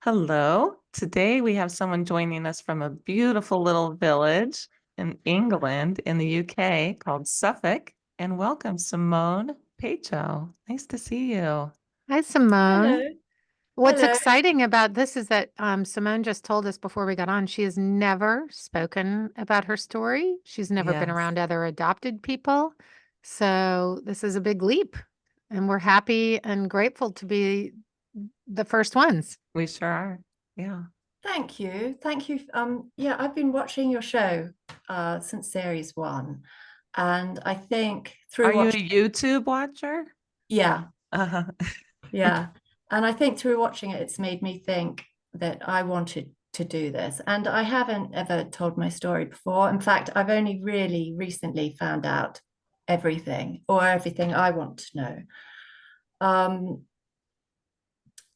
Hello. Today we have someone joining us from a beautiful little village in England in the UK called Suffolk. And welcome, Simone Pajo. Nice to see you. Hi, Simone. Hello, What's hello. exciting about this is that Simone just told us before we got on, she has never spoken about her story. She's never been Yes, around other adopted people. So this is a big leap, and we're happy and grateful to be the first ones. we sure are. Yeah. Thank you. Thank you. Yeah, I've been watching your show since series one, and I think Are through you a watching, YouTube watcher? yeah, Uh-huh. yeah, and I think through watching it, it's made me think that I wanted to do this, and I haven't ever told my story before. In fact, I've only really recently found out everything I want to know. Um,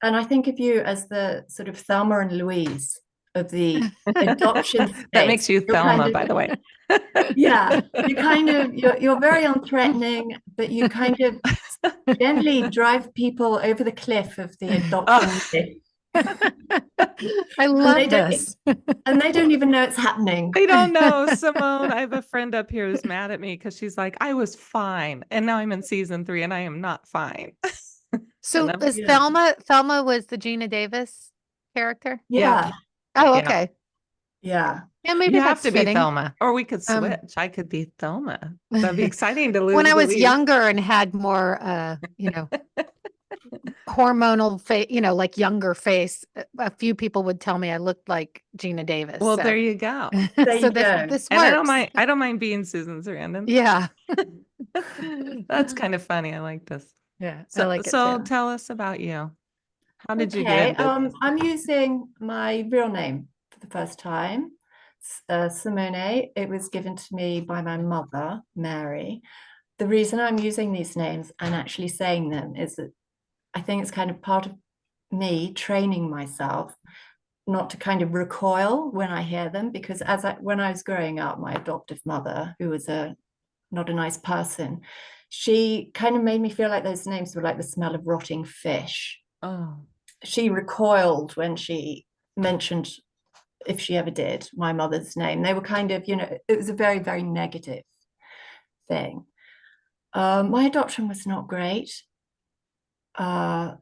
And I think of you as the sort of Thelma and Louise of the adoption That space. makes you You're kind Thelma, of, by the way. yeah, you're very unthreatening, but you kind of gently drive people over the cliff of the adoption Oh, myth. I And they love don't this. and they don't even know it's happening. I don't know, Simone. I have a friend up here who's mad at me because she's like, I was fine. And now I'm in season 3 and I am not fine. And So I'm, is Yeah. Thelma was the Gina Davis character? yeah, Yeah. Oh, yeah. okay. Yeah. Yeah, You maybe have that's to be fitting. Thelma, or we could Um, switch. I could be Thelma. That'd be exciting to when lose I was Louise. younger and had more, hormonal face, like younger face, a few people would tell me I looked like Gina Davis. Well, there So, you go. There so you this go. this And works. I don't mind being Susan Sarandon. Yeah. That's kind of funny. I like this. Yeah, I So, like it so too. tell us about you. How did you get Okay. into this? I'm using my real name for the first time. Simone. It was given to me by my mother, Mary. The reason I'm using these names and actually saying them is that I think it's kind of part of me training myself not to kind of recoil when I hear them, because when I was growing up, my adoptive mother, who was a not a nice person, she kind of made me feel like those names were like the smell of rotting fish. Oh, She recoiled when she mentioned, if she ever did, my mother's name. They were kind of, it was a very, very negative thing. My adoption was not great. Uh,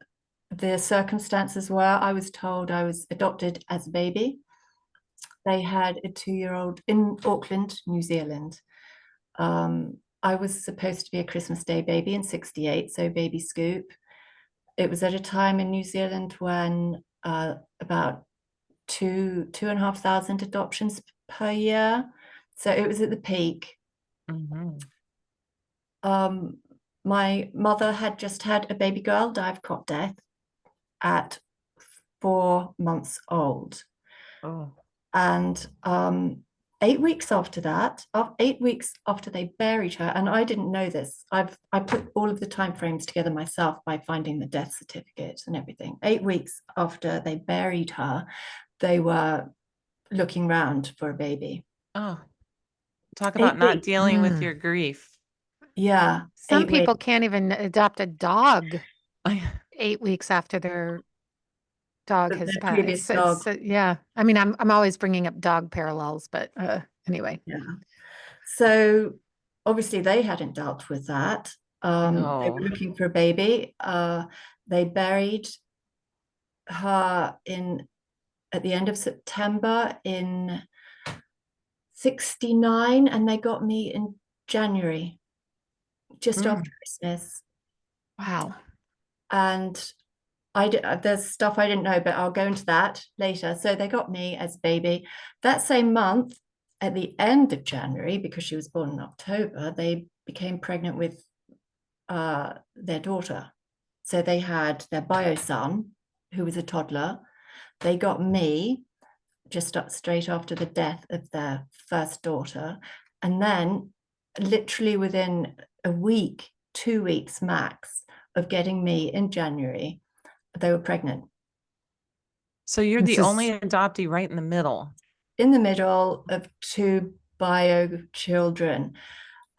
the circumstances were I was told I was adopted as a baby. They had a 2-year-old in Auckland, New Zealand. I was supposed to be a Christmas Day baby in '68, so baby scoop. It was at a time in New Zealand when about two and a half thousand adoptions per year. So it was at the peak. mhm. Um, my mother had just had a baby girl die of cot death at 4 months old. Oh, And 8 weeks after that, 8 weeks after they buried her, and I didn't know this. I put all of the time frames together myself by finding the death certificate and everything. 8 weeks after they buried her, they were looking round for a baby. oh. Talk about Eight not weeks. dealing with Mm. your grief. Yeah, Some 8 weeks. people can't even adopt a dog I, 8 weeks after their dog has Their passed. previous dog. Yeah. I mean, I'm always bringing up dog parallels, but anyway. Yeah. So obviously they hadn't dealt with that. They no. were looking for a baby. They buried her in at the end of September in '69, and they got me in January, just Mm. after Christmas. Wow. And there's stuff I didn't know, but I'll go into that later. So they got me as a baby. That same month, at the end of January, because she was born in October, they became pregnant with their daughter. So they had their bio son, who was a toddler. They got me just straight after the death of their first daughter. And then, literally within a week, 2 weeks max of getting me in January, they were pregnant. So you're This the only is adoptee right in the middle. In the middle of two bio children.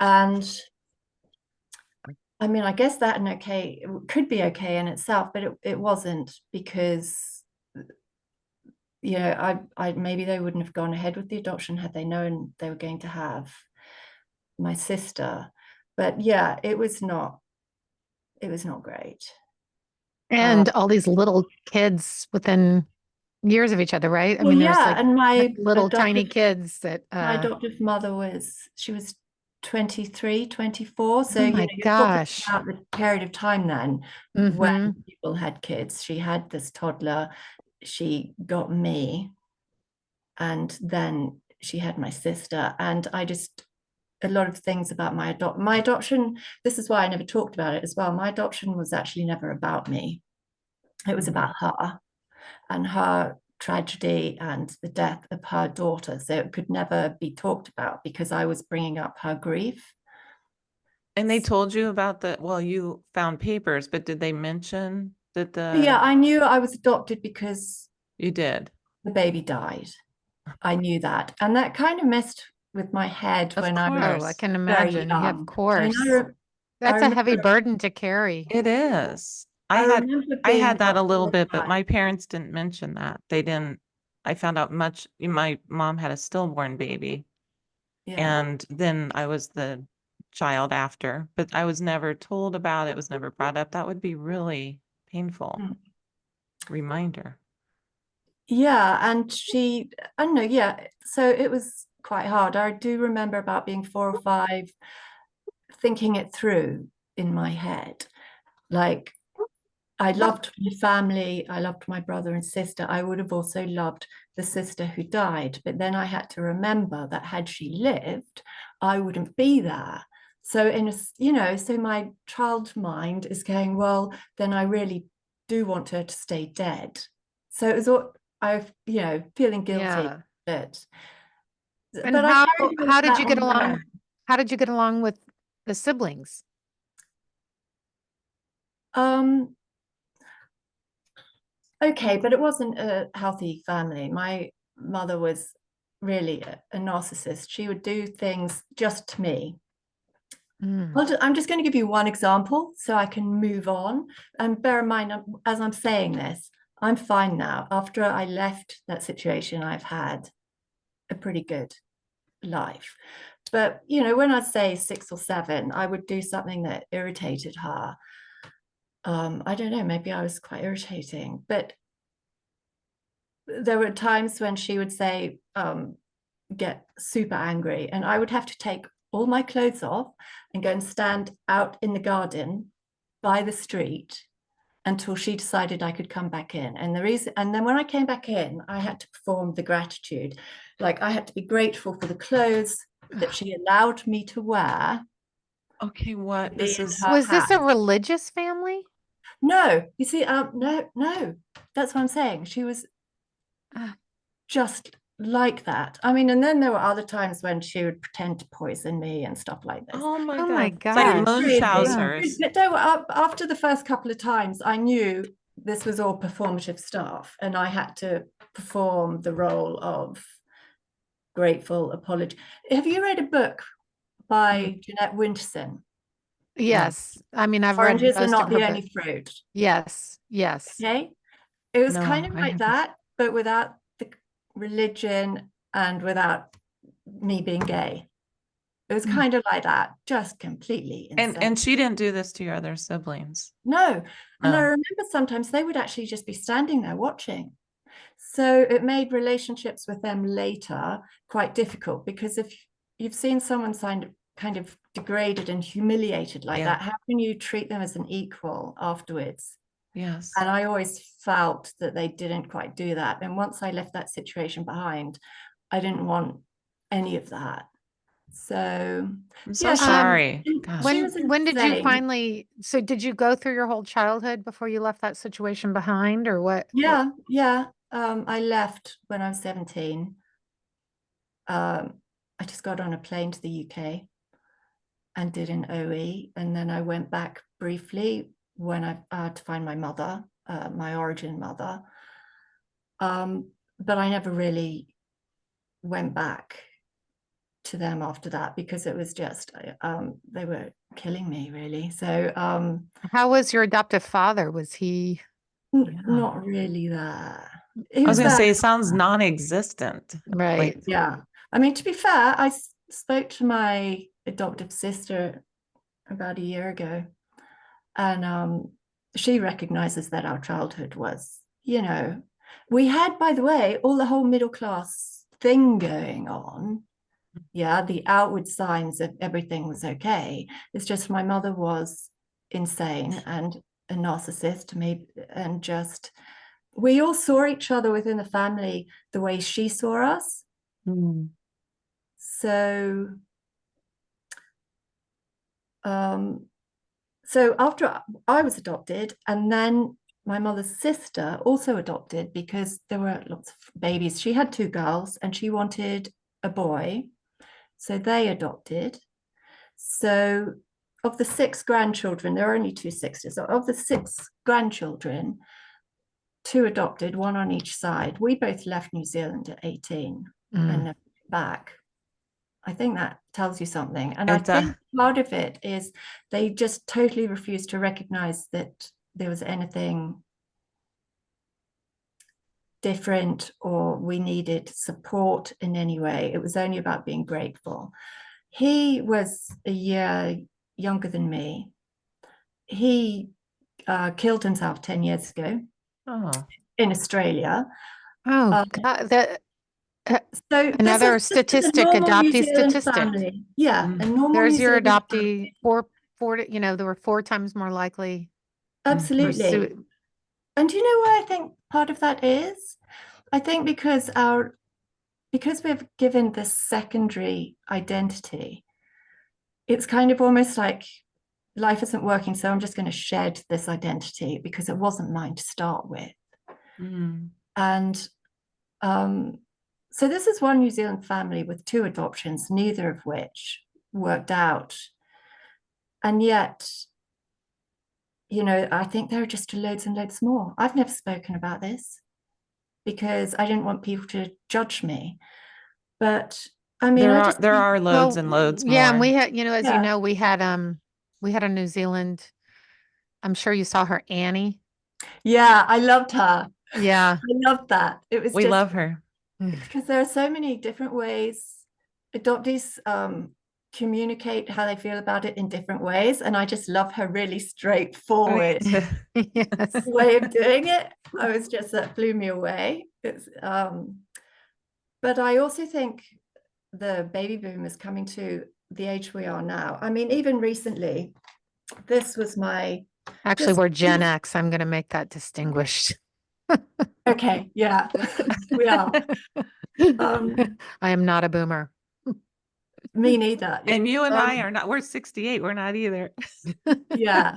And I mean, I guess that could be okay in itself, but it wasn't, because you know, I maybe they wouldn't have gone ahead with the adoption had they known they were going to have my sister. But yeah, it was not great. And all these little kids within years of each other, right? I Well, mean, there's yeah, like and little tiny kids that, my adoptive mother she was 23, 24. So, oh you know, my you're talking gosh. about the period of time then when Mm-hmm. people had kids. She had this toddler, she got me, and then she had my sister. And a lot of things about my adoption, this is why I never talked about it as well. My adoption was actually never about me. It was about her and her tragedy and the death of her daughter. So it could never be talked about because I was bringing up her grief. And they told you about well, you found papers, but did they mention that Yeah, I knew I was adopted because you did? the baby died. I knew that. And that kind of messed with my head Of when I was Oh, I course. can very imagine. Yeah, of young. I mean, course. I That's a heavy remember, burden to carry. It is. I remember I being had that a up little all the bit, but time. my parents didn't mention that. They didn't. I found out my mom had a stillborn baby, Yeah. and then I was the child after, but I was never told about it, was never brought up. That would be really painful Mm. reminder. Yeah, and I don't know, yeah. So it was quite hard. I do remember about being 4 or 5, thinking it through in my head. Like, I loved my family, I loved my brother and sister. I would have also loved the sister who died, but then I had to remember that had she lived, I wouldn't be there. So so my child mind is going, well, then I really do want her to stay dead. So it was all feeling guilty, Yeah. but And I carried on how did that you on get my along? own. How did you get along with the siblings? Um, okay, but it wasn't a healthy family. My mother was really a narcissist. She would do things just to me. Mm. I'm just going to give you one example so I can move on. And bear in mind, as I'm saying this, I'm fine now. After I left that situation, I've had a pretty good life. But, when I say 6 or 7, I would do something that irritated her. I don't know, maybe I was quite irritating, but there were times when she would say, get super angry, and I would have to take all my clothes off and go and stand out in the garden by the street until she decided I could come back in. And then when I came back in, I had to perform the gratitude. Like, I had to be grateful for the clothes that she allowed me to wear. Okay, what? Be This in is her Was this a house. religious family? No, you see, no, that's what I'm saying. She was Ah, just like that. I mean, and then there were other times when she would pretend to poison me and stuff like this. oh my oh my God. It's like gosh. Crazy. Ah, Munchausen's. But after the first couple of times, I knew this was all performative stuff, and I had to perform the role of grateful apology. Have you read a book by Jeanette Winterson? No. yes. I mean, I've read Oranges are most of not her the only books. fruit. Yes. Yes. Okay. It was kind No, of I like haven't. that, but without the religion and without me being gay. It was Mm. kind of like that, just completely insane. And she didn't do this to your other siblings. No. And I No. remember sometimes they would actually just be standing there watching. So it made relationships with them later quite difficult, because if you've seen someone kind of degraded and humiliated like Yeah. that, how can you treat them as an equal afterwards? Yes. And I always felt that they didn't quite do that. And once I left that situation behind, I didn't want any of that. So I'm so yeah, sorry. she Gosh. was When did you insane. so did you go through your whole childhood before you left that situation behind, or what? Yeah. I left when I was 17. I just got on a plane to the UK and did an OE, and then I went back briefly when I had to find my mother, my origin mother. But I never really went back to them after that, because it was just they were killing me, really. So How was your adoptive father? Was he? Yeah. not really there. he I was was going to very, say it sounds non-existent. Right. Like, yeah. I mean, to be fair, I spoke to my adoptive sister about a year ago, and she recognizes that our childhood was, we had, by the way, all the whole middle class thing going on. Yeah, the outward signs of everything was okay. It's just my mother was insane and a narcissist to me, and just we all saw each other within the family the way she saw us. mm, So um so after I was adopted, and then my mother's sister also adopted, because there were lots of babies. She had two girls and she wanted a boy, so they adopted. So of the six grandchildren, there are only two sisters. So of the six grandchildren, two adopted, one on each side. We both left New Zealand at 18 and never back. I think that tells you something. And I think part of it is they just totally refused to recognize that there was anything different or we needed support in any way. It was only about being grateful. He was a year younger than me. He killed himself 10 years ago oh, in Australia. Oh, God, that So another this is a statistic, normal New adoptee Zealand statistic. family. Yeah, Mm. a normal There's New your Zealand adoptee, family. four, there were 4 times more likely for Absolutely. And do you know why I think part of that is? I think because we've given this secondary identity, it's kind of almost like life isn't working, so I'm just going to shed this identity because it wasn't mine to start with. mm. And so this is one New Zealand family with two adoptions, neither of which worked out. And yet, I think there are just loads and loads more. I've never spoken about this because I didn't want people to judge me. But I mean, There are loads and loads yeah, and more. we had, as you Yeah. know, we had a New Zealand, I'm sure you saw her, Annie. Yeah, I loved her. Yeah. I loved that. It was We just love her. because there are so many different ways adoptees communicate how they feel about it in different ways. And I just love her really straightforward Yes. way of doing it. That blew me away. But I also think the baby boom is coming to the age we are now. I mean, even recently, this was my Actually, we're Gen X. I'm going to make that distinguished. okay, yeah, we are. I am not a boomer. Me neither. And you and I are not, we're 68. We're not either. Yeah.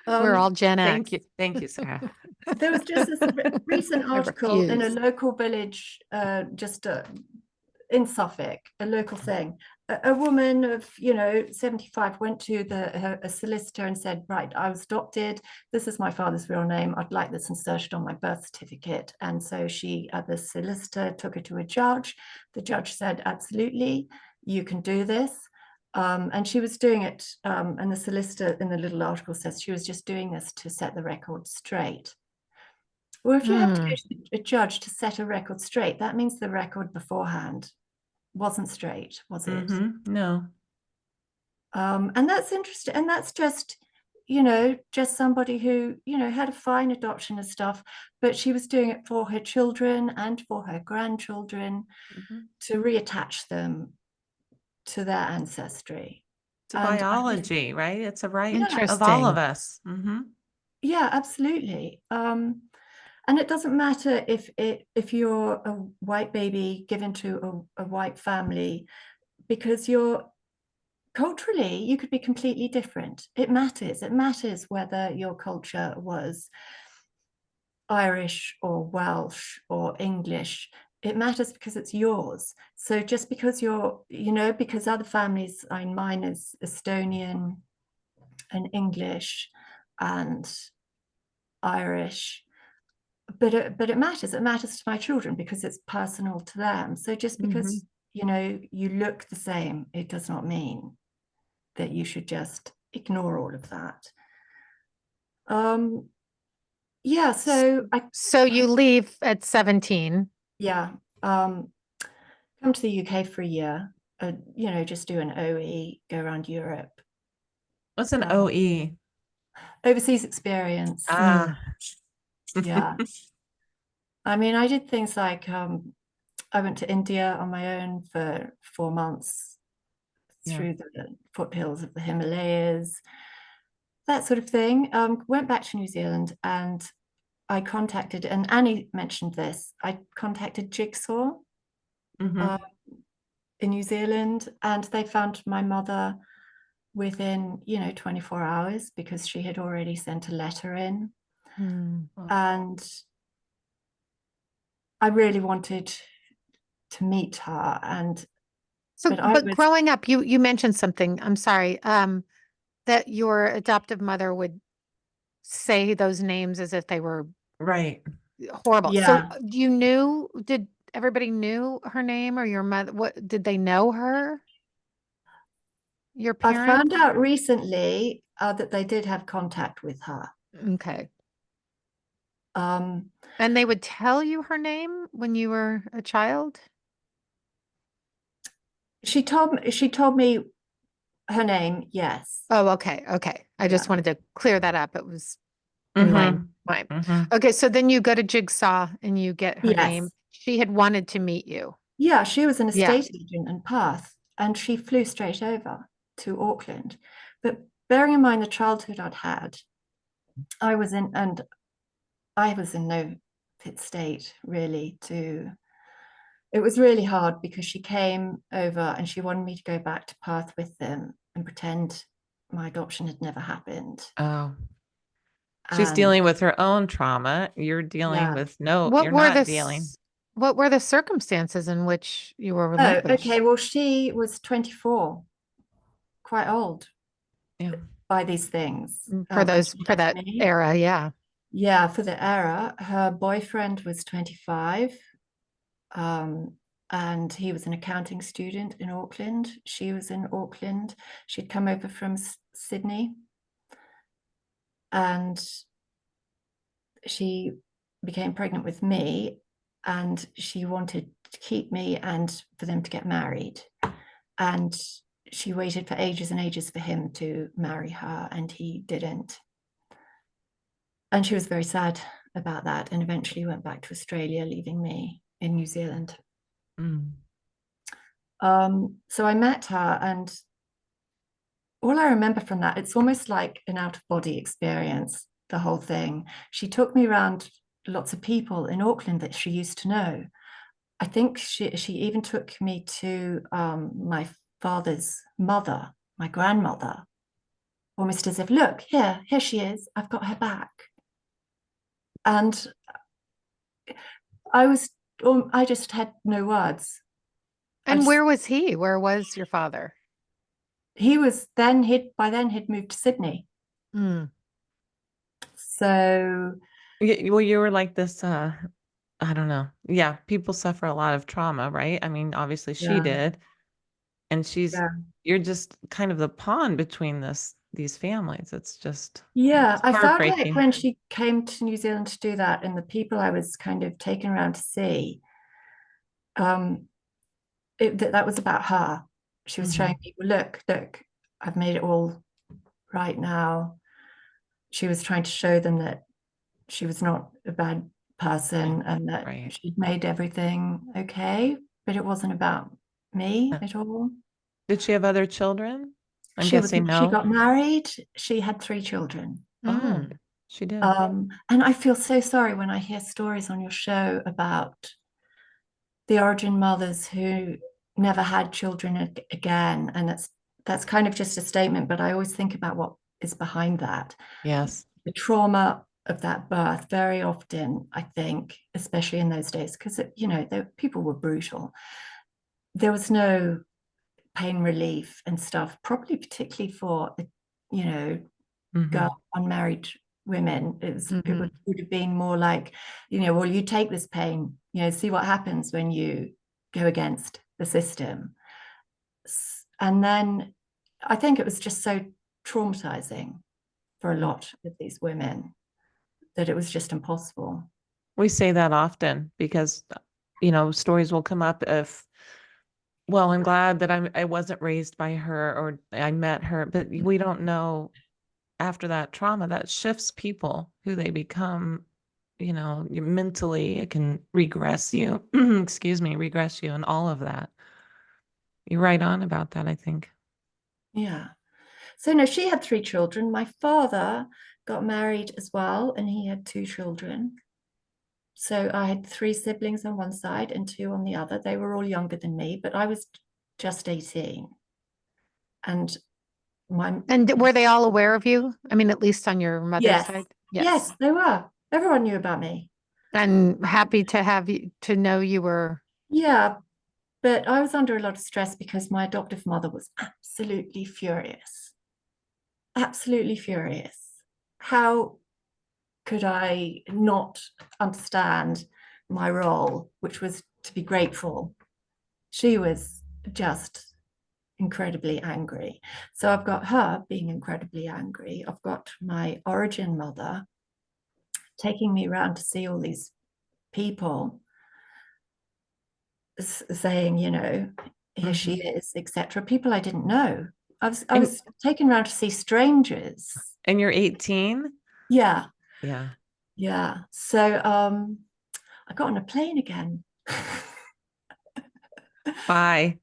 We're all Gen X. Thank you, Sarah. There was just this recent article in a refuse. local village, in Suffolk, a local thing. A woman of 75 went to a solicitor and said, right, I was adopted, this is my father's real name, I'd like this inserted on my birth certificate. And so the solicitor took her to a judge. The judge said, absolutely, you can do this. And she was doing it, and the solicitor in the little article says she was just doing this to set the record straight. Well, if you have to go to a judge to set a record straight, that means the record beforehand wasn't straight, was it? No. And that's interesting. And that's just, just somebody who, had a fine adoption and stuff, but she was doing it for her children and for her grandchildren to reattach them to their ancestry. It's a biology, right? It's a right of all of us. Yeah, absolutely. And it doesn't matter if you're a white baby given to a white family, because culturally, you could be completely different. It matters. It matters whether your culture was Irish or Welsh or English. It matters because it's yours. So just because because other families, mine is Estonian and English and Irish, but it matters. It matters to my children because it's personal to them. So just because you look the same, it does not mean that you should just ignore all of that. Yeah, so So you leave at 17. yeah, come to the UK for a year, just do an OE, go around Europe. What's an Um, OE? Overseas experience. Ah, Yeah. I mean, I did things like I went to India on my own for 4 months yeah. through the foothills of the Himalayas, that sort of thing. Went back to New Zealand and I contacted, and Annie mentioned this, I contacted Jigsaw uh, Hmm. in New Zealand, and they found my mother within 24 hours because she had already sent a letter in. Mm. And I really wanted to meet her, So, but I but was growing up, you mentioned something, I'm sorry, that your adoptive mother would say those names as if they were Right. horrible. So yeah, did everybody knew her name or your mother? What did they know her? Your I parents? found out recently that they did have contact with her. Okay. um And they would tell you her name when you were a child? she told me her name, yes. Oh, okay. Okay. I Yeah. just wanted to clear that up. It was in my Hmm. mind. Hmm. Okay. So then you go to Jigsaw and you get her name. Yes. She had wanted to meet you. Yeah, she was an Yeah. estate agent in Perth, and she flew straight over to Auckland. But bearing in mind the childhood I'd had, and I was in no fit state really to. It was really hard because she came over and she wanted me to go back to Perth with them and pretend my adoption had never happened. Oh, she's And dealing with her own trauma. You're dealing yeah. with, no, What you're were not dealing. what were the circumstances in which you were Oh, okay. relinquished? Well, she was 24, quite old Yeah. by these things For when those she for left that me. era, yeah. Yeah, for the era. Her boyfriend was 25, um, and he was an accounting student in Auckland. She was in Auckland. She'd come over from Sydney, and she became pregnant with me, and she wanted to keep me and for them to get married. And she waited for ages and ages for him to marry her, and he didn't. And she was very sad about that, and eventually went back to Australia, leaving me in New Zealand. Mm. So I met her, and all I remember from that, it's almost like an out of body experience, the whole thing. She took me around lots of people in Auckland that she used to know. I think she even took me to my father's mother, my grandmother, almost as if, look, here she is, I've got her back. And I was, I just had no words. I And just, where was he? Where was your father? he was then, by then he'd moved to Sydney. Mm, So Well, you were like this, I don't know. Yeah, people suffer a lot of trauma, right? I mean, obviously she yeah, did. And yeah. you're just kind of the pawn between these families. Yeah, It's I felt like heartbreaking. when she came to New Zealand to do that, and the people I was kind of taken around to see, um, that was about her. She was showing Hmm. people, look, I've made it all right now. She was trying to show them that she was not a bad person and that Right. she'd made everything okay, but it wasn't about me Yeah. at all. Did she have other children? I'm guessing She no. got married. She had 3 children. Oh, mm. she did. And I feel so sorry when I hear stories on your show about the origin mothers who never had children again. And that's kind of just a statement, but I always think about what is behind that. Yes. The trauma of that birth, very often, I think, especially in those days, because people were brutal. There was no pain relief and stuff, probably particularly for you know Hmm. girl unmarried women. It Mhm. would have been more like, well, you take this pain, see what happens when you go against the system. And then I think it was just so traumatizing for a lot of these women. that it was just impossible. We say that often because, stories will come up well, I'm glad that I wasn't raised by her or I met her, but we don't know after that trauma that shifts people who they become, mentally, it can regress you, regress you and all of that. You're right on about that, I think. Yeah. So no, she had 3 children. My father got married as well, and he had 2 children. So I had 3 siblings on one side and 2 on the other. They were all younger than me, but I was just 18. And And were they all aware of you? I mean, at least on your mother's yes, side? yes, they were. Everyone knew about me. And happy to have you to know you were. Yeah, but I was under a lot of stress because my adoptive mother was absolutely furious. Absolutely furious. How could I not understand my role, which was to be grateful? She was just incredibly angry. So I've got her being incredibly angry. I've got my origin mother taking me around to see all these people, saying, here she is, etc. People I didn't know. I was taken around to see strangers. And you're 18? Yeah. Yeah. Yeah. So I got on a plane again. Bye.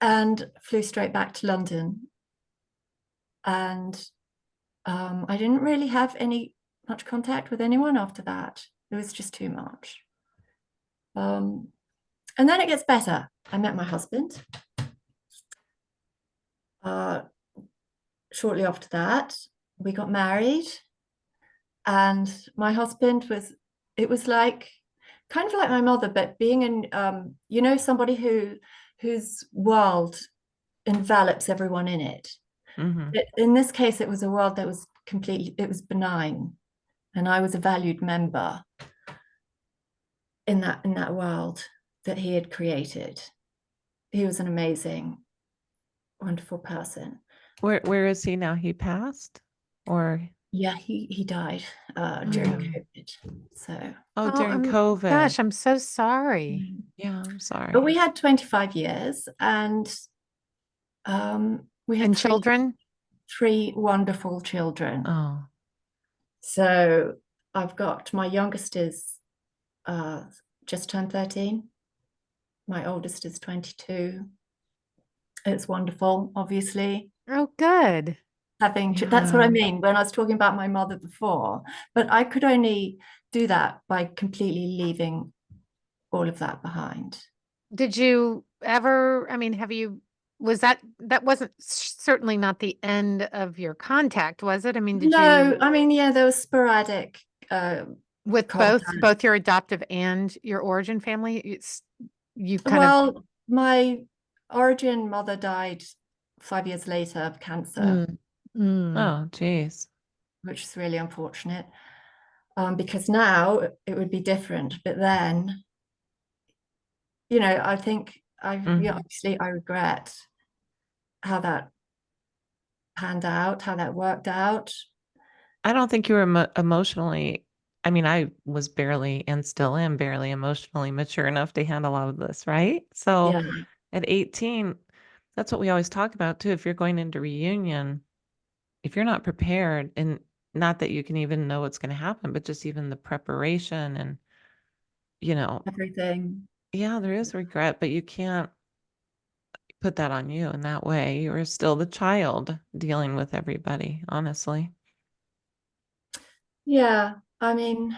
And flew straight back to London. And I didn't really have much contact with anyone after that. It was just too much. And then it gets better. I met my husband. Shortly after that, we got married. And my husband it was like, kind of like my mother, but being in, somebody whose world envelops everyone in it. Mm-hmm. In this case, it was a world that was it was benign. And I was a valued member in that world that he had created. He was an amazing, wonderful person. Where is he now? He passed? Or Yeah, he died during COVID. So during COVID. Gosh, I'm so sorry. Yeah, I'm sorry. but we had 25 years and we had And children? 3 wonderful children. Oh. So I've got my youngest is just turned 13. My oldest is 22. It's wonderful, obviously. Oh, good. That's what I mean when I was talking about my mother before. But I could only do that by completely leaving all of that behind. Did you ever, I mean, that wasn't certainly not the end of your contact, was it? I mean, No, I mean, yeah, there was sporadic with contact. both your adoptive and your origin family? Well, my origin mother died 5 years later of cancer. Oh, geez. Which is really unfortunate. Because now it would be different. But then, I think obviously I regret how that panned out, how that worked out. I don't think you were emotionally, I mean, I was barely and still am barely emotionally mature enough to handle all of this, right? So Yeah. at 18, that's what we always talk about too. If you're going into reunion, if you're not prepared, and not that you can even know what's going to happen, but just even the preparation and, Everything. yeah, there is regret, but you can't put that on you in that way. You're still the child dealing with everybody, honestly. Yeah. I mean,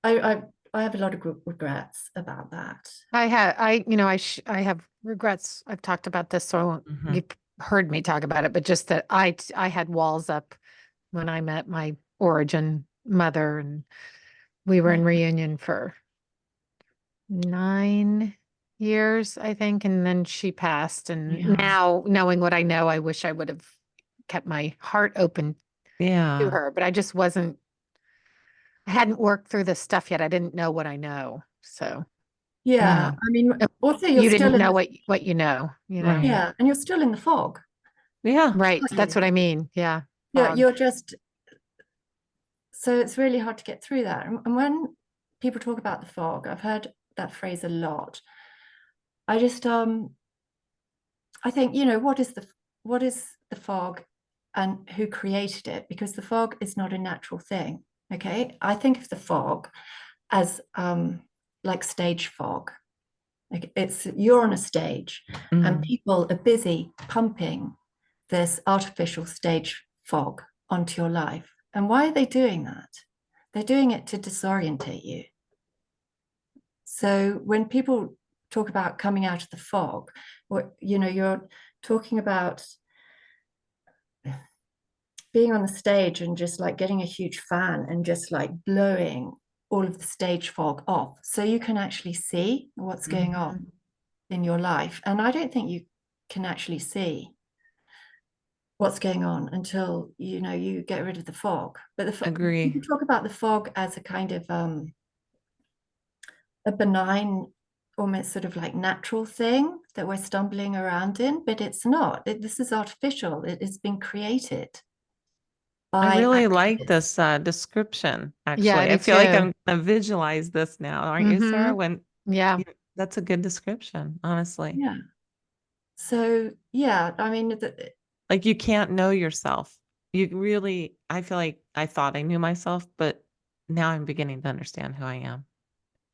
I have a lot of regrets about that. I have regrets. I've talked about this, so you've heard me talk about it, but just that I had walls up when I met my origin mother, and we were in reunion for 9 years, I think, and then she passed. And now, knowing what I know, I wish I would have kept my heart open to her, but I just wasn't. I hadn't worked through this stuff yet. I didn't know what I know, so. Yeah. I mean, also you didn't know what you know, Right. Yeah, and you're still in the fog. Yeah. Right. That's what I mean. Yeah. Yeah, you're just so it's really hard to get through that. And when people talk about the fog, I've heard that phrase a lot. I just I think, what is the fog and who created it? Because the fog is not a natural thing. Okay, I think of the fog as like stage fog. Like you're on a stage and people are busy pumping this artificial stage fog onto your life. And why are they doing that? They're doing it to disorientate you. So when people talk about coming out of the fog, or you're talking about being on the stage and just like getting a huge fan and just like blowing all of the stage fog off so you can actually see what's going on in your life. And I don't think you can actually see what's going on until you get rid of the fog. But Agree. you talk about the fog as a kind of a benign, almost sort of like natural thing that we're stumbling around in, but it's not. This is artificial. It has been created. I really like this description, actually. Yeah, I feel like I'm going to visualize this now, aren't you, Sarah? That's a good description, honestly. Yeah. So, yeah, I mean, like you can't know yourself. I feel like I thought I knew myself, but now I'm beginning to understand who I am.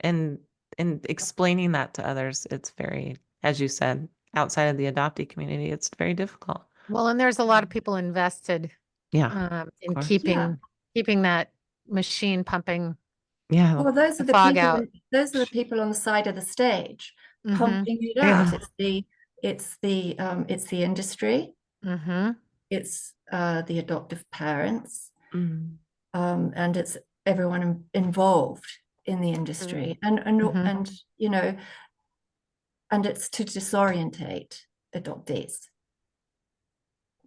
And explaining that to others, it's very, as you said, outside of the adoptee community, it's very difficult. Well, and there's a lot of people invested in keeping that machine pumping. Yeah. Well, those are the fog people. out. Those are the people on the side of the stage pumping it out. It's the industry. It's the adoptive parents, and it's everyone involved in the industry, and and it's to disorientate adoptees.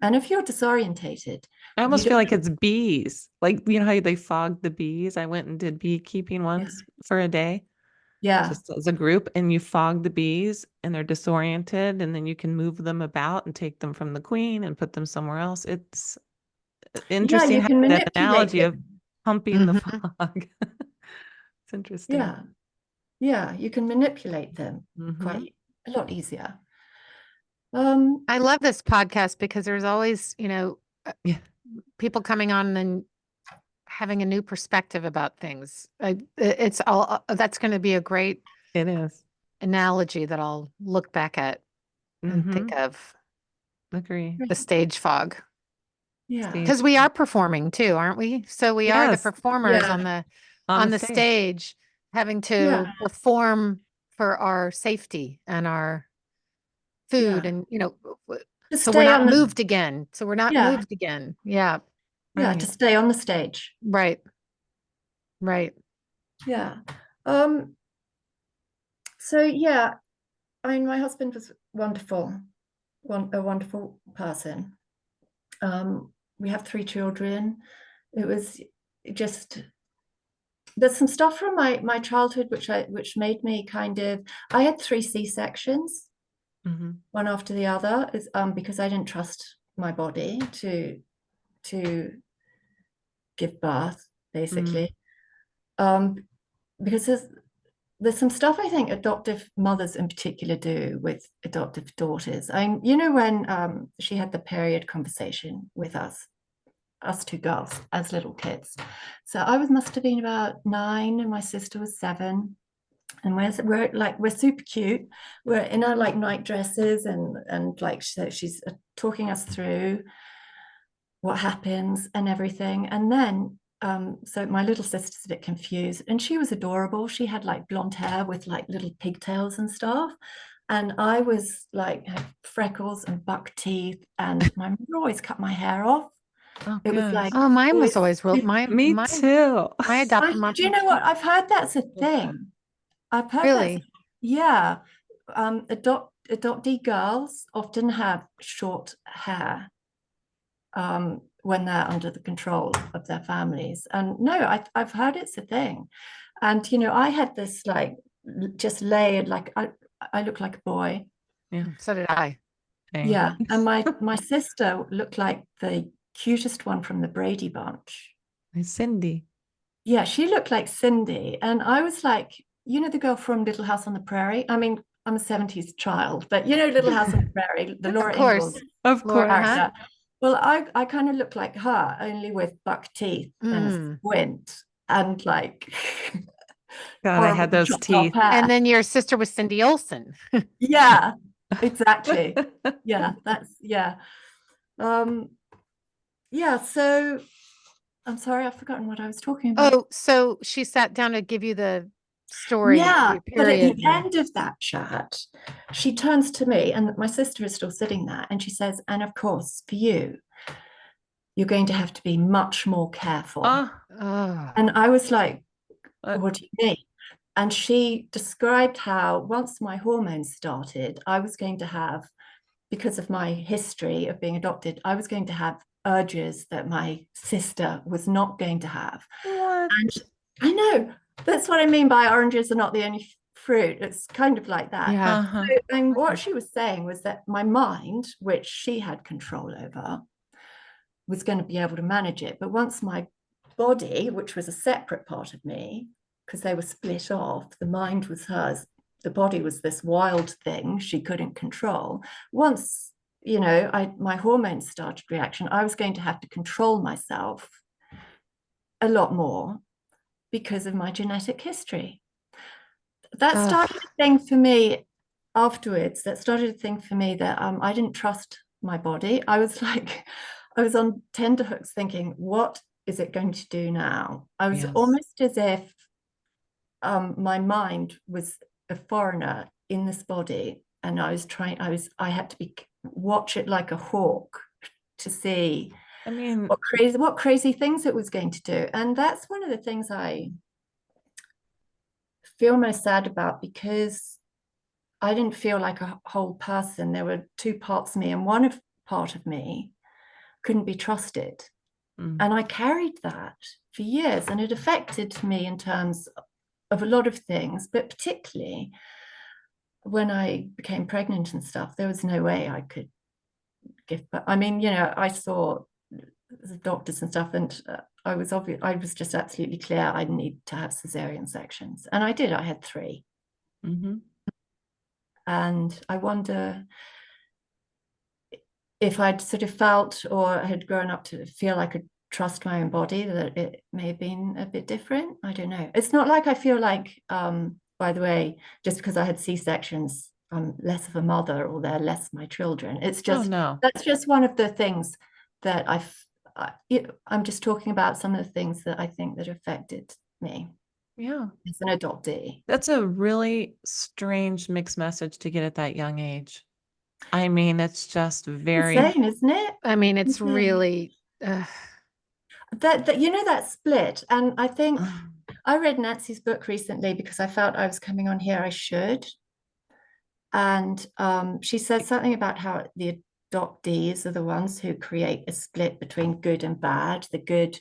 And if you're disorientated, I almost feel like it's bees. Like, you know how they fog the bees? I went and did beekeeping once for a day. Yeah. Just as a group, and you fog the bees and they're disoriented, and then you can move them about and take them from the queen and put them somewhere else. It's interesting you can that analogy manipulate of pumping the fog. It's interesting. Yeah, you can manipulate them quite a lot easier. I love this podcast because there's always, people coming on and having a new perspective about things. It's all that's going to be a great analogy that I'll look back at and think of. Agree. The stage fog. Yeah. Because we are performing too, aren't we? So we are the performers on the stage, having to perform for our safety and our food and so we're not moved again. So we're not moved again. Yeah. Yeah, to stay on the stage. Right. Yeah. So yeah, I mean, my husband was wonderful, a wonderful person. We have 3 children. It was just, there's some stuff from my childhood which made me kind of, I had 3 C-sections, one after the other, because I didn't trust my body to give birth, basically. Because there's some stuff I think adoptive mothers in particular do with adoptive daughters. When she had the period conversation with us 2 girls as little kids. So I must have been about 9 and my sister was 7. And we're super cute. We're in our like night dresses and like so she's talking us through what happens and everything. And then so my little sister's a bit confused, and she was adorable. She had like blonde hair with like little pigtails and stuff. And I was like, had freckles and buck teeth, and my mother always cut my hair off. It was like, mine was always real. Me too. My adopted mom. Do you know what? I've heard that's a thing. I've heard really? Yeah. Adoptee girls often have short hair when they're under the control of their families. And no, I've heard it's a thing. And, I had this like just layered, like I look like a boy. Yeah, so did I. Yeah. And my sister looked like the cutest one from the Brady Bunch. Cindy. yeah, she looked like Cindy. And I was like, you know, the girl from Little House on the Prairie? I mean, I'm a 70s child, but you know, Little House on the Prairie, the Of Laura course. Ingalls Of Laura, course. character. Well, I kind of look like her, only with buck teeth and a squint and like God, I had horrible those chopped teeth. off hair. And then your sister was Cindy Olsen. Yeah, exactly. Yeah, that's yeah. Yeah, so I'm sorry, I've forgotten what I was talking about. Oh, so she sat down to give you the story, Yeah, your but at the period. end of that chat, she turns to me, and my sister is still sitting there, and she says, and of course, for you, you're going to have to be much more careful. Oh, And I was like, Uh, what do you mean? And she described how once my hormones started, I was going to have, because of my history of being adopted, I was going to have urges that my sister was not going to have. what? And I know, that's what I mean by oranges are not the only fruit. It's kind of like that. yeah. Uh-huh. So, and what she was saying was that my mind, which she had control over, was going to be able to manage it. But once my body, which was a separate part of me, because they were split off, the mind was hers, the body was this wild thing she couldn't control. Once, you know, my hormones started reaction, I was going to have to control myself a lot more because of my genetic history. That started a thing for me afterwards. That started a thing for me that I didn't trust my body. I was like, I was on tenterhooks thinking, what is it going to do now? I was almost as if my mind was a foreigner in this body, and I had to watch it like a hawk to see I mean, what crazy things it was going to do. And that's one of the things I feel most sad about, because I didn't feel like a whole person. There were two parts of me, and part of me couldn't be trusted. And I carried that for years, and it affected me in terms of a lot of things, but particularly when I became pregnant and stuff, there was no way I could give birth. I mean, you know, I saw the doctors and stuff, and I was just absolutely clear I need to have cesarean sections, and I did. I had 3. And I wonder if I'd sort of felt or had grown up to feel I could trust my own body, that it may have been a bit different. I don't know. It's not like I feel like, by the way, just because I had C-sections, I'm less of a mother or they're less my children. It's just, that's just one of the things that I'm just talking about some of the things that I think that affected me. Yeah. As an adoptee. That's a really strange mixed message to get at that young age. I mean, it's just very insane, isn't it? I mean, it's really that you know, that split. And I think I read Nancy's book recently because I felt I was coming on here, I should. And she said something about how the adoptees are the ones who create a split between good and bad. The good,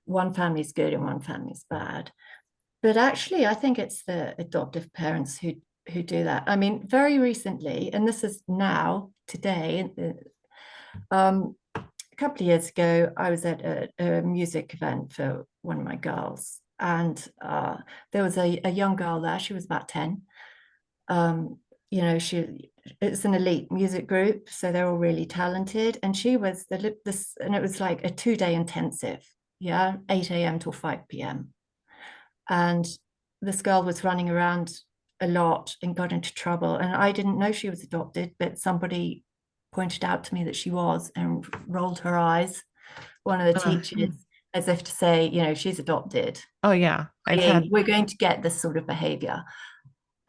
one family's good and one family's bad. But actually, I think it's the adoptive parents who do that. I mean, very recently, and this is now, today, a couple of years ago, I was at a music event for one of my girls, and there was a young girl there. She was about 10. You know, it's an elite music group, so they're all really talented. And she was and it was like a 2-day intensive, 8 a.m. till 5 p.m. And this girl was running around a lot and got into trouble. And I didn't know she was adopted, but somebody pointed out to me that she was and rolled her eyes. One of the teachers, as if to say, you know, she's adopted. Oh, yeah. We're going to get this sort of behavior.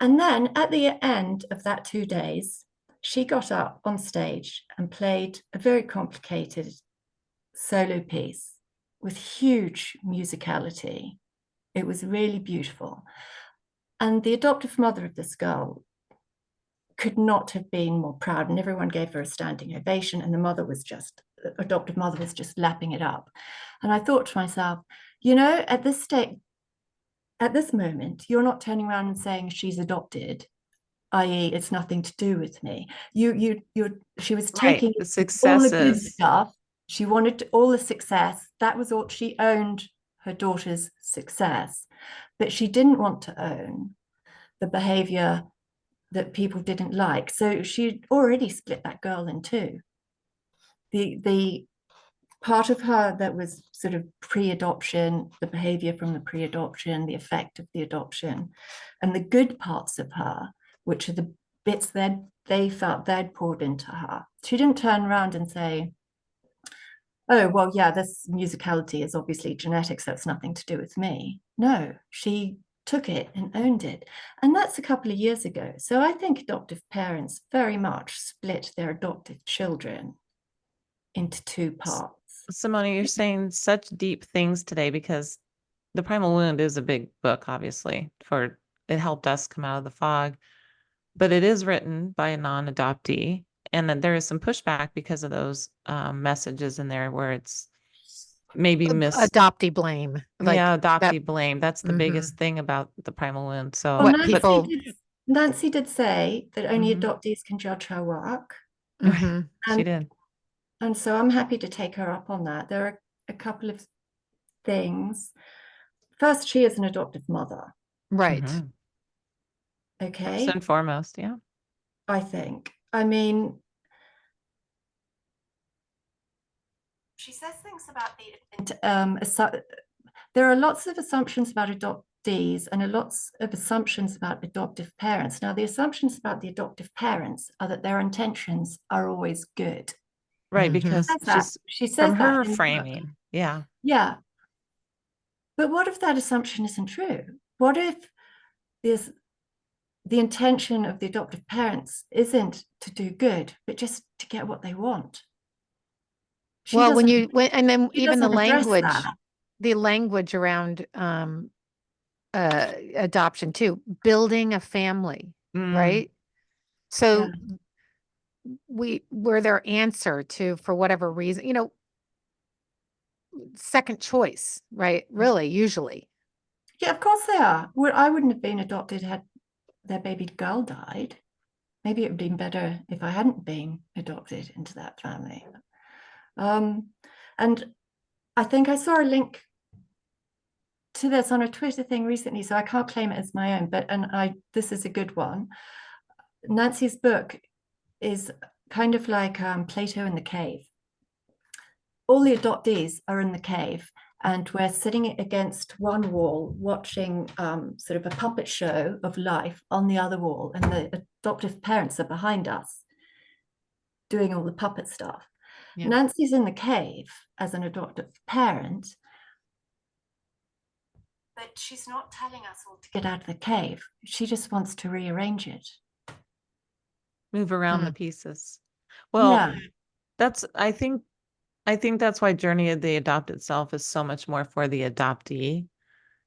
And then at the end of that 2 days, she got up on stage and played a very complicated solo piece with huge musicality. It was really beautiful. And the adoptive mother of this girl could not have been more proud, and everyone gave her a standing ovation, and the adoptive mother was just lapping it up. And I thought to myself, you know, at this moment, you're not turning around and saying she's adopted, i.e., it's nothing to do with me. She was taking all the good stuff. She wanted all the success. That was all. She owned her daughter's success, but she didn't want to own the behavior that people didn't like. So she'd already split that girl in two. The part of her that was sort of pre-adoption, the behavior from the pre-adoption, the effect of the adoption, and the good parts of her, which are the bits that they felt they'd poured into her. She didn't turn around and say, oh, well, yeah, this musicality is obviously genetics. That's nothing to do with me. No, she took it and owned it. And that's a couple of years ago. So I think adoptive parents very much split their adoptive children into two parts. Simone, you're saying such deep things today, because The Primal Wound is a big book, obviously, for it helped us come out of the fog, but it is written by a non-adoptee, and then there is some pushback because of those messages in there where it's maybe adoptee blame. Yeah, adoptee blame. That's the biggest thing about The Primal Wound. So well, Nancy did say that only adoptees can judge her work. She did. And so I'm happy to take her up on that. There are a couple of things. First, she is an adoptive mother. Right. Okay. First and foremost, yeah. I think. I mean, she says things about there are lots of assumptions about adoptees and lots of assumptions about adoptive parents. Now, the assumptions about the adoptive parents are that their intentions are always good. Right, because she says from that her framing. Yeah. Yeah. But what if that assumption isn't true? What if the intention of the adoptive parents isn't to do good, but just to get what they want? Well, and then even the language around adoption too, building a family, right? So we're their answer to, for whatever reason, second choice, right? Really, usually. Yeah, of course they are. Well, I wouldn't have been adopted had their baby girl died. Maybe it would have been better if I hadn't been adopted into that family. And I think I saw a link to this on a Twitter thing recently, so I can't claim it as my own, but this is a good one. Nancy's book is kind of like Plato in the cave. All the adoptees are in the cave, and we're sitting against one wall watching sort of a puppet show of life on the other wall, and the adoptive parents are behind us doing all the puppet stuff. Yeah. Nancy's in the cave as an adoptive parent, but she's not telling us all to get out of the cave. She just wants to rearrange it. Move around the pieces. Well, I think that's why Journey of the Adopted Self is so much more for the adoptee.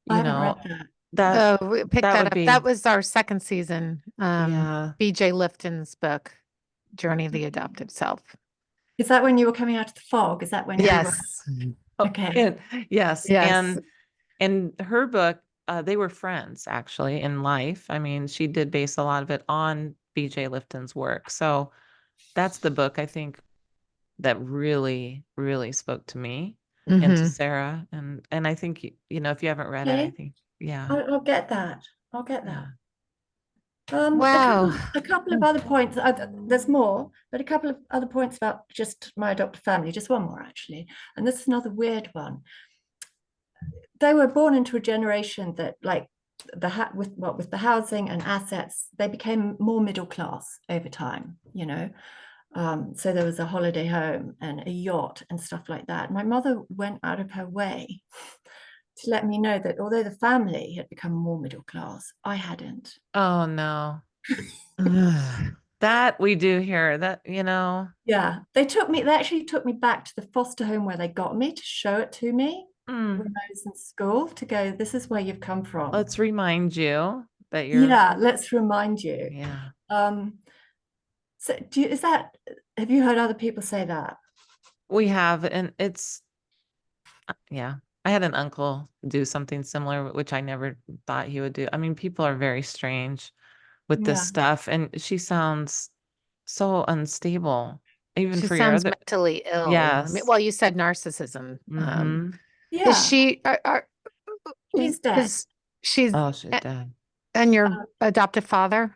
I haven't read that. We picked that up. That was our second season. BJ Lifton's book, Journey of the Adopted Self. Is that when you were coming out of the fog? Is that when Yes. you were... Okay. Yes. And her book, they were friends actually in life. I mean, she did base a lot of it on BJ Lifton's work. So that's the book I think that really, really spoke to me and to Sarah. And I think, if you haven't read it, I think, I'll get that. Wow. A couple of other points. There's more, but a couple of other points about just my adopted family. Just one more, actually. And this is another weird one. They were born into a generation that, like, with the housing and assets, they became more middle class over time, so there was a holiday home and a yacht and stuff like that. My mother went out of her way to let me know that although the family had become more middle class, I hadn't. Oh no. That we do hear that, Yeah, they actually took me back to the foster home where they got me to show it to me when I was in school, to go, this is where you've come from. Let's remind you that you're... Yeah, let's remind you. Yeah. So have you heard other people say that? We have, and it's, I had an uncle do something similar, which I never thought he would do. I mean, people are very strange with this stuff, and she sounds so unstable. Even she for sounds your other... mentally ill. Yes. I mean, well, you said narcissism. Yeah, Is she, he's dead. is she's, Oh, she's dead. and your adoptive father?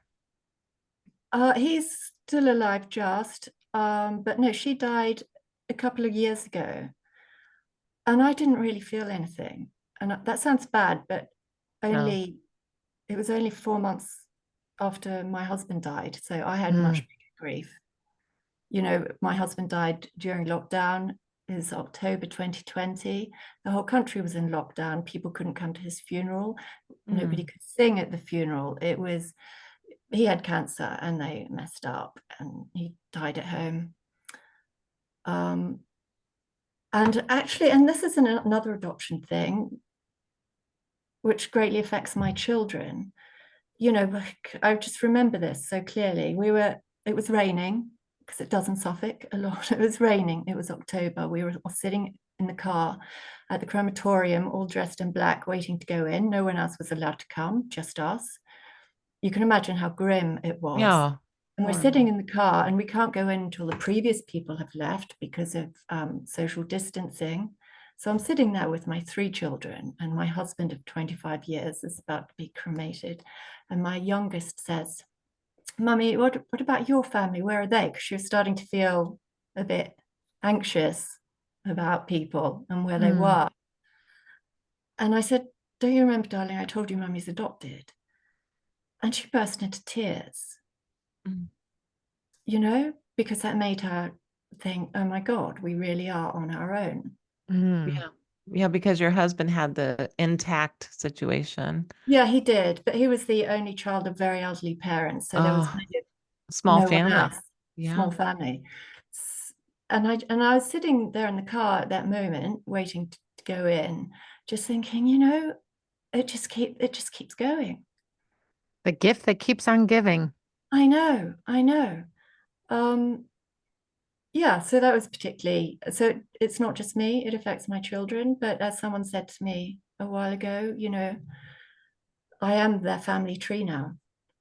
He's still alive, just. But no, she died a couple of years ago, and I didn't really feel anything. And that sounds bad, but only it was only 4 months after my husband died, so I had much bigger grief. You know, my husband died during lockdown. It was October 2020. The whole country was in lockdown. People couldn't come to his funeral. Nobody could sing at the funeral. He had cancer and they messed up and he died at home. And actually, and this is another adoption thing, which greatly affects my children. You know, I just remember this so clearly. It was raining because it does in Suffolk a lot. It was raining. It was October. We were all sitting in the car at the crematorium, all dressed in black, waiting to go in. No one else was allowed to come, just us. You can imagine how grim it was. Yeah. And we're sitting in the car and we can't go in until the previous people have left because of social distancing. So I'm sitting there with my 3 children and my husband of 25 years is about to be cremated. And my youngest says, Mummy, what about your family? Where are they? Because she was starting to feel a bit anxious about people and where they were. And I said, don't you remember, darling, I told you Mummy's adopted. And she burst into tears. You know, because that made her think, oh my God, we really are on our own. Yeah. Yeah, because your husband had the intact situation. Yeah, he did. But he was the only child of very elderly parents. So there was kind of small no family. one else. Yeah. Small family. And I was sitting there in the car at that moment, waiting to go in, just thinking, you know, it just keeps going. The gift that keeps on giving. I know. Yeah, so that was particularly, so it's not just me, it affects my children. But as someone said to me a while ago, you know, I am their family tree now.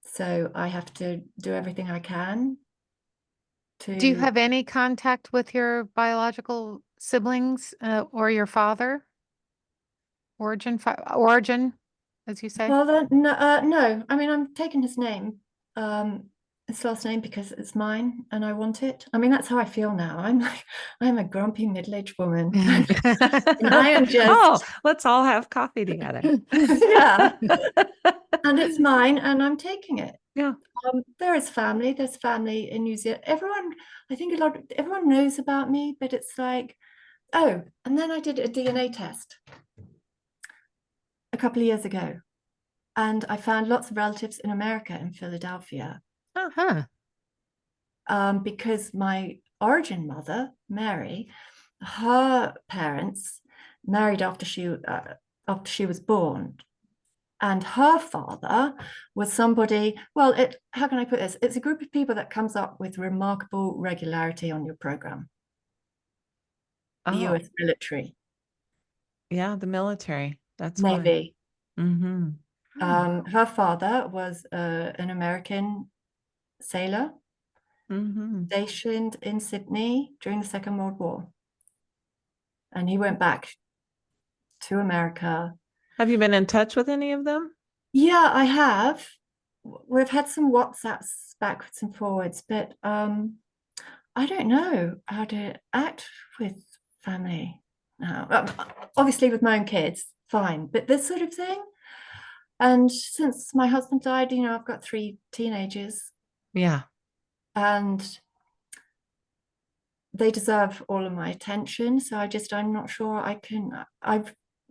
So I have to do everything I can to. Do you have any contact with your biological siblings or your father? Origin, as you say? Father? No, no. I mean, I'm taking his name, his last name, because it's mine and I want it. I mean, that's how I feel now. I'm a grumpy middle-aged woman. And I am just, let's all have coffee together. yeah. And it's mine and I'm taking it. Yeah. There's family in New Zealand. I think everyone knows about me, but it's like, oh, and then I did a DNA test a couple of years ago. And I found lots of relatives in America, in Philadelphia. Because my origin mother, Mary, her parents married after she was born. And her father was somebody, well, how can I put this? It's a group of people that comes up with remarkable regularity on your program. The US military. Yeah, the military. That's Navy. Why. Her father was an American sailor stationed in Sydney during the Second World War. And he went back to America. Have you been in touch with any of them? Yeah, I have. We've had some WhatsApps backwards and forwards, but I don't know how to act with family now. Obviously, with my own kids, fine, but this sort of thing. And since my husband died, you know, I've got 3 teenagers. Yeah. And they deserve all of my attention. So I'm not sure I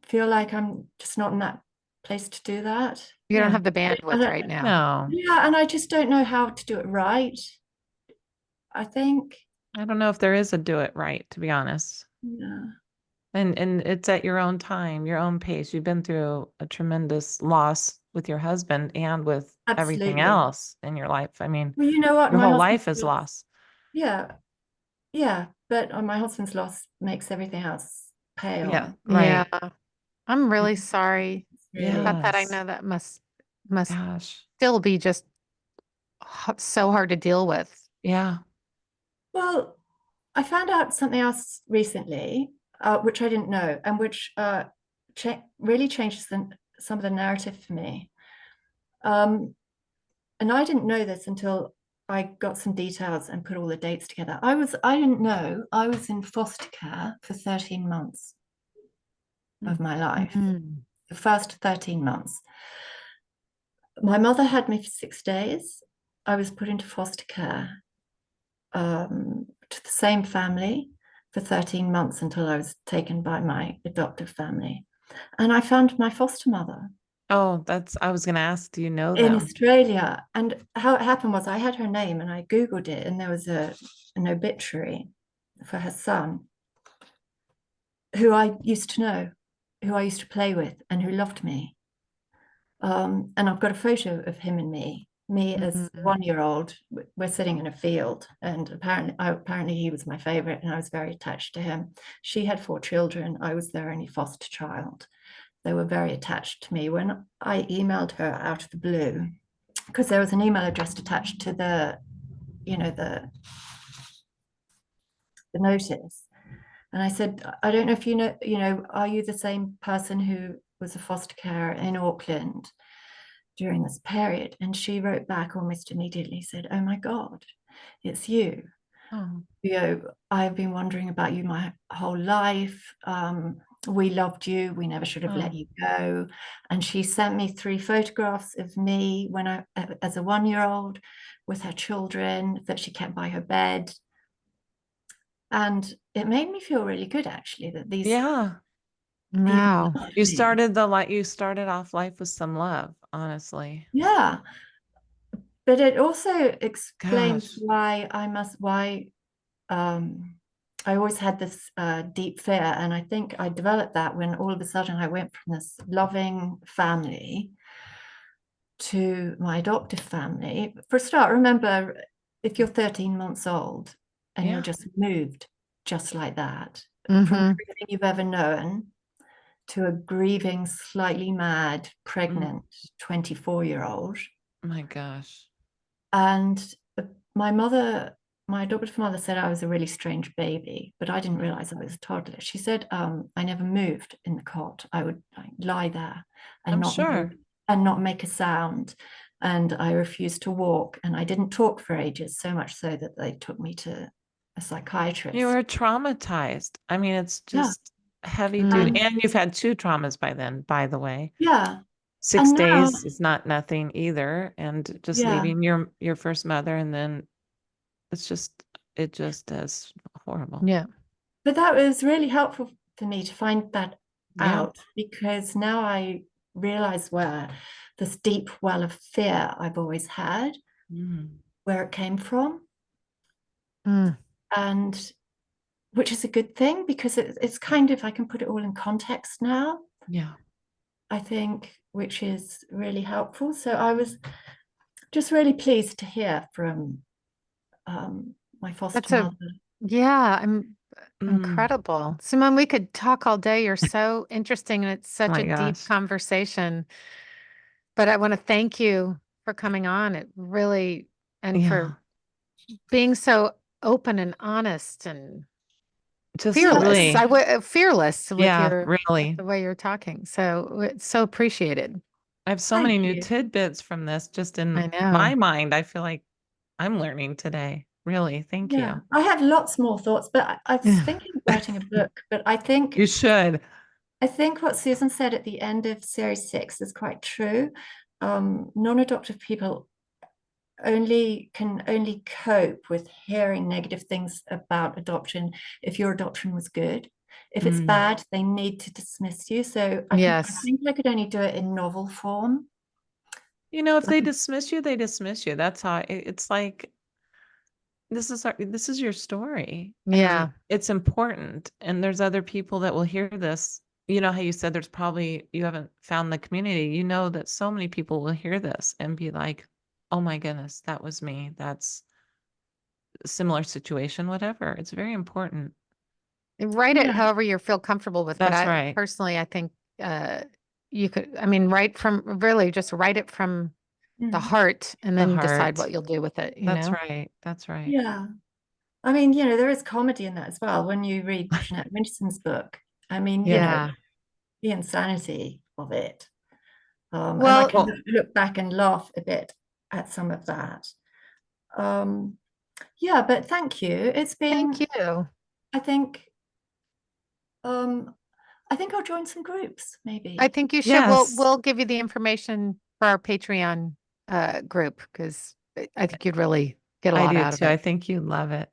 feel like I'm just not in that place to do that. You don't have the bandwidth right now. No. Yeah, and I just don't know how to do it right. I think. I don't know if there is a do it right, to be honest. Yeah. And it's at your own time, your own pace. You've been through a tremendous loss with your husband and with everything Absolutely. else in your life. I mean, Well, you know what? your My whole husband's life is lost. Yeah. Yeah. But my husband's loss makes everything else pale. Yeah. Right. Yeah. I'm really sorry about that. I Yes. know that must Gosh. still be just so hard to deal with. Yeah. Well, I found out something else recently. which I didn't know, and which really changes some of the narrative for me. And I didn't know this until I got some details and put all the dates together. I didn't know I was in foster care for 13 months of my life. The first 13 months. My mother had me for 6 days. I was put into foster care to the same family for 13 months until I was taken by my adoptive family. And I found my foster mother. Oh, I was going to ask, do you know in them? Australia. And how it happened was I had her name and I Googled it, and there was an obituary for her son, who I used to know, who I used to play with, and who loved me. And I've got a photo of him and me as a 1-year-old. We're sitting in a field, and apparently he was my favorite, and I was very attached to him. She had 4 children. I was their only foster child. They were very attached to me. When I emailed her out of the blue, because there was an email address attached to the notice, and I said, I don't know if you know, are you the same person who was a foster carer in Auckland during this period? And she wrote back almost immediately, said, oh my God, it's you. Oh. I've been wondering about you my whole life. We loved you. We never should have let you go. And she sent me 3 photographs of me as a 1-year-old with her children that she kept by her bed. And it made me feel really good, actually, that these. Yeah. Wow. You started off life with some love, honestly. Yeah. But it also explains why I always had this deep fear. And I think I developed that when all of a sudden I went from this loving family to my adoptive family. For a start, remember, if you're 13 months old and you're just moved just like that, from everything you've ever known to a grieving, slightly mad, pregnant 24-year-old. Oh my gosh. And my adoptive mother said I was a really strange baby, but I didn't realize I was a toddler. She said I never moved in the cot. I would lie there and not move and not make a sound. And I refused to walk, and I didn't talk for ages, so much so that they took me to a psychiatrist. You were traumatized. I mean, it's just heavy duty. And you've had 2 traumas by then, by the way. Yeah. 6 days is not nothing either. And just leaving your first mother, and then it just is horrible. Yeah. But that was really helpful for me to find that out, because now I realize where this deep well of fear I've always had, where it came from. And which is a good thing, because it's kind of, I can put it all in context now. Yeah. I think, which is really helpful. So I was just really pleased to hear from my foster mother. Yeah, I'm incredible. Simone, we could talk all day. You're so interesting, and it's such a deep conversation. But I want to thank you for coming on. It really, and for being so open and honest and just fearless. really, Fearless with really the way you're talking. So it's so appreciated. I have so many new tidbits from this just in my mind. I feel like I'm learning today. Really, thank you. I had lots more thoughts, but I was thinking of writing a book, but I think you should. I think what Susan said at the end of series 6 is quite true. Non-adoptive people can only cope with hearing negative things about adoption if your adoption was good. If it's bad, they need to dismiss you. So I think I could only do it in novel form. If they dismiss you, they dismiss you. That's how it's like. This is your story. Yeah. And it's important. And there's other people that will hear this. You know how you said you haven't found the community. That so many people will hear this and be like, oh my goodness, that was me. That's a similar situation, whatever. It's very important. Write it however you feel comfortable with. That's but right. Personally, I think you could, just write it from the heart, and then decide what you'll do with it. That's right. That's right. Yeah. I mean, there is comedy in that as well. When you read Jeanette Winterson's book, I mean, Yeah. the insanity of it. And I Well, kind of look back and laugh a bit at some of that. Yeah, but thank you. It's thank been, you. I think, um, I think I'll join some groups, I maybe. think you should. Yes. We'll give you the information for our Patreon group because I think you'd really get a I lot do out of too. I it. think you love it.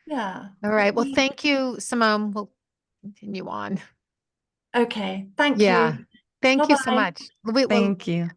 Yeah. All right. Well, thank you, Simone. We'll continue on. Okay. Thank Yeah. you. Thank you so Bye-bye. much. We'll Thank you.